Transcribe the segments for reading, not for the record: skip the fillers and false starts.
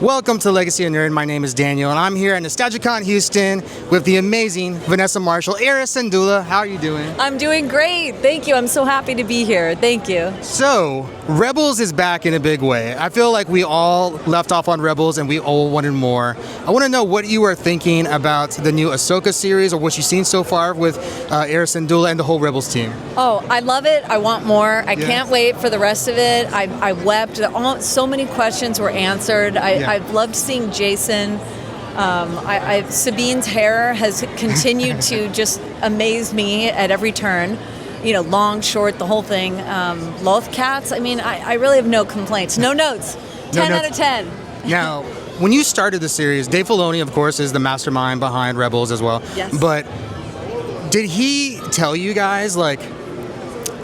Welcome to Legacy of Nerd. My name is Daniel, and I'm here at NostalgiaCon Houston with the amazing Vanessa Marshall. Hera Syndulla, how are you doing? I'm doing great. Thank you. I'm so happy to be here. Thank you. So, Rebels is back in a big way. I feel like we all left off on Rebels and we all wanted more. I want to know what you are thinking about the new Ahsoka series or what you've seen so far with Hera Syndulla and the whole Rebels team. Oh, I love it. I want more. I can't wait for the rest of it. I wept. So many questions were answered. I've loved seeing Jason. Sabine's hair has continued to just amaze me at every turn. You know, long, short, the whole thing. Loth cats. I mean, I really have no complaints. No notes. 10 out of 10. Now, when you started the series, Dave Filoni, of course, is the mastermind behind Rebels as well. Yes. But did he tell you guys, like,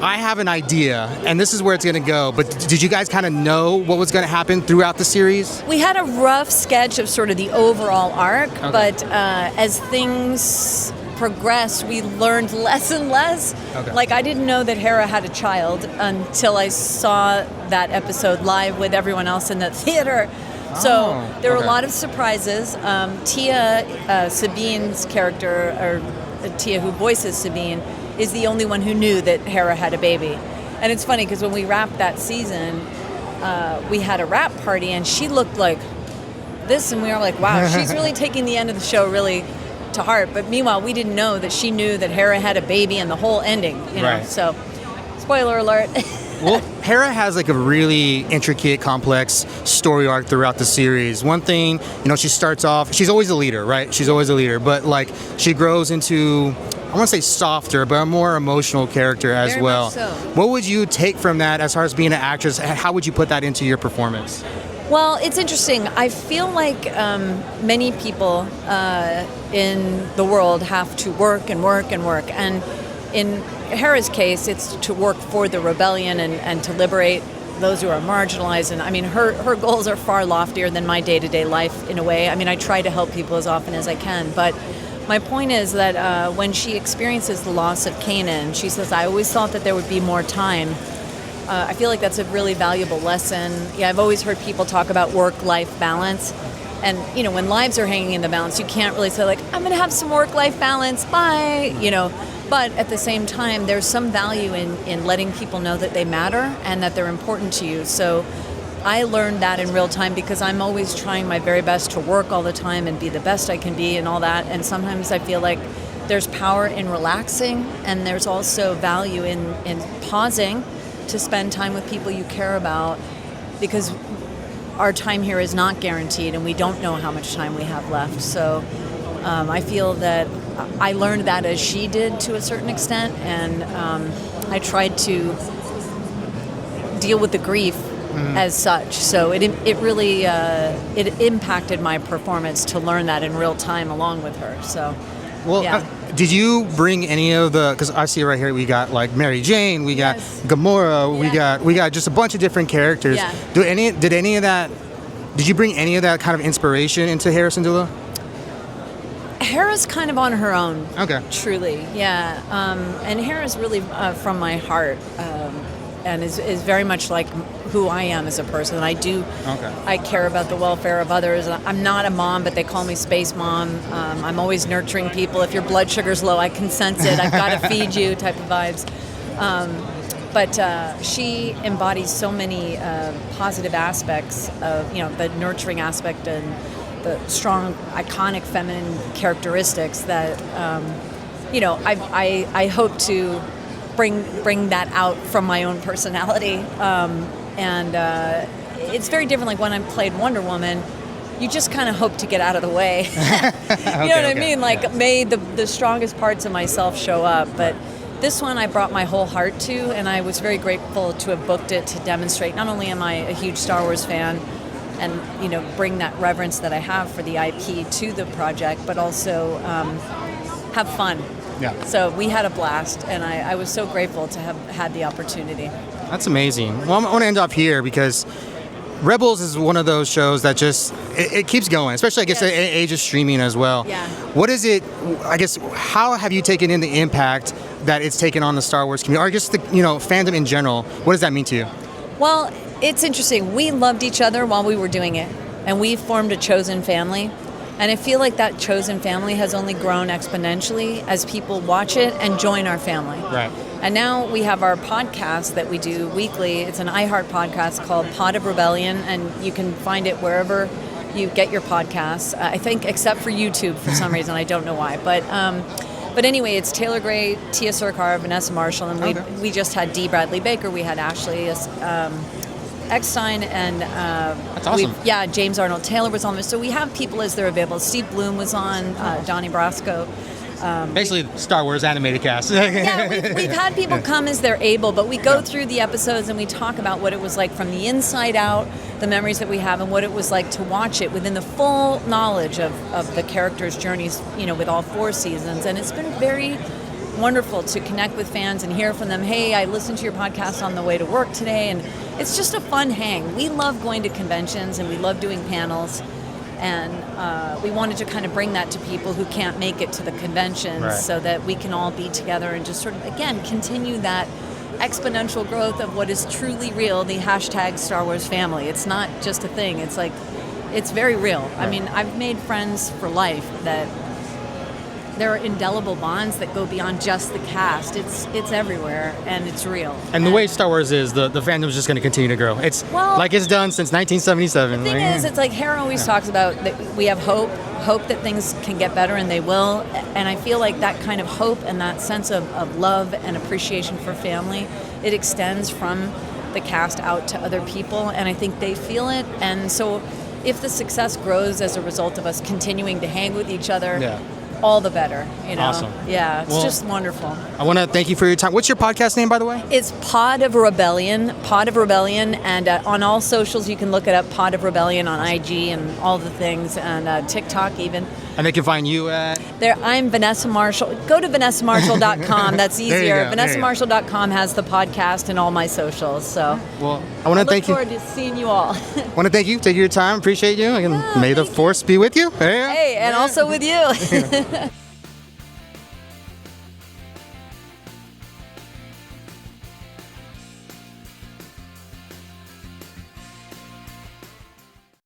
I have an idea, and this is where it's going to go, but did you guys kind of know what was going to happen throughout the series? We had a rough sketch of sort of the overall arc, but as things progressed, we learned less and less. Okay. Like, I didn't know that Hera had a child until I saw that episode live with everyone else in the theater. So there were a lot of surprises. Tia, Sabine's character, or Tia who voices Sabine, is the only one who knew that Hera had a baby. And it's funny because when we wrapped that season, we had a wrap party and she looked like this, and we were like, wow, she's really taking the end of the show really to heart. But meanwhile, we didn't know that she knew that Hera had a baby and the whole ending, you know. Right. So, spoiler alert. Well, Hera has like a really intricate, complex story arc throughout the series. One thing, you know, she starts off, she's always a leader, right? She's always a leader, but like she grows into, I want to say softer, but a more emotional character as Very well. much so. What would you take from that as far as being an actress? How would you put that into your performance? Well, it's interesting. I feel like many people in the world have to work and work and work. And in Hera's case, it's to work for the rebellion and to liberate those who are marginalized. And I mean, her goals are far loftier than my day-to-day life in a way. I mean, I try to help people as often as I can. But my point is that when she experiences the loss of Kanan, she says, I always thought that there would be more time. I feel like that's a really valuable lesson. Yeah, I've always heard people talk about work-life balance. And, you know, when lives are hanging in the balance, you can't really say, like, I'm going to have some work-life balance, bye, you know. But at the same time, there's some value in letting people know that they matter and that they're important to you. So I learned that in real time because I'm always trying my very best to work all the time and be the best I can be and all that. And sometimes I feel like there's power in relaxing, and there's also value in pausing to spend time with people you care about, because our time here is not guaranteed and we don't know how much time we have left. So I feel that I learned that as she did to a certain extent, and I tried to deal with the grief as such. So it really it impacted my performance to learn that in real time along with her. So, well, yeah. Did you bring any of the? Because I see right here we got like Mary Jane, we got Gamora, we got just a bunch of different characters. Yeah. Did you bring any of that kind of inspiration into Hera Syndulla? Hera's kind of on her own. Okay. Truly, yeah. And Hera's really from my heart, and is very much like who I am as a person. I care about the welfare of others. I'm not a mom, but they call me Space Mom. I'm always nurturing people. If your blood sugar's low, I can sense it. I've got to feed you type of vibes. But she embodies so many positive aspects of, you know, the nurturing aspect and the strong, iconic feminine characteristics that, you know, I hope to bring that out from my own personality. And it's very different. Like when I played Wonder Woman, you just kind of hope to get out of the way. You know what I mean? Like made the strongest parts of myself show up. But this one I brought my whole heart to, and I was very grateful to have booked it to demonstrate not only am I a huge Star Wars fan and, you know, bring that reverence that I have for the IP to the project, but also have fun. Yeah. So we had a blast, and I was so grateful to have had the opportunity. That's amazing. Well, I want to end up here because Rebels is one of those shows that just, it keeps going, especially I guess the age of streaming as well. Yeah. What is it, I guess, how have you taken in the impact that it's taken on the Star Wars community, or I guess the, you know, fandom in general? What does that mean to you? Well, it's interesting. We loved each other while we were doing it. and we've formed a chosen family. And I feel like that chosen family has only grown exponentially as people watch it and join our family. Right. And now we have our podcast that we do weekly. It's an iHeart podcast called Pod of Rebellion, and you can find it wherever you get your podcasts. I think except for YouTube for some reason. I don't know why. But anyway, it's Taylor Gray, Tia Sarkar, Vanessa Marshall, and we just had D. Bradley Baker. We had Ashley Eckstein, and that's awesome. James Arnold Taylor was on this. So we have people as they're available. Steve Bloom was on, Donnie Brasco. Basically, Star Wars animated cast. We've had people come as they're able, but we go through the episodes and we talk about what it was like from the inside out, the memories that we have, and what it was like to watch it within the full knowledge of the characters' journeys, with all 4 seasons. And it's been very wonderful to connect with fans and hear from them, hey, I listened to your podcast on the way to work today, and it's just a fun hang. We love going to conventions and we love doing panels, and we wanted to kind of bring that to people who can't make it to the conventions so that we can all be together and just sort of, again, continue that exponential growth of what is truly real, the hashtag Star Wars family. It's not just a thing. It's like, it's very real. Right. I mean, I've made friends for life that there are indelible bonds that go beyond just the cast. It's everywhere, and it's real. And the way Star Wars is, the fandom is just going to continue to grow. It's like it's done since 1977. The thing is, it's like Hera always talks about that we have hope that things can get better, and they will. And I feel like that kind of hope and that sense of love and appreciation for family, it extends from the cast out to other people, and I think they feel it. And so if the success grows as a result of us continuing to hang with each other, all the better, Awesome. Yeah, it's just wonderful. I want to thank you for your time. What's your podcast name, by the way? It's Pod of Rebellion, and on all socials you can look it up, Pod of Rebellion on IG and all the things, and TikTok even. And they can find you at? I'm Vanessa Marshall. Go to VanessaMarshall.com. That's easier. VanessaMarshall.com has the podcast and all my socials. So, well, I want to thank you. I look forward to seeing you all. I want to thank you. Take your time. Appreciate you. And may the Force be with you. Hey, and also with you.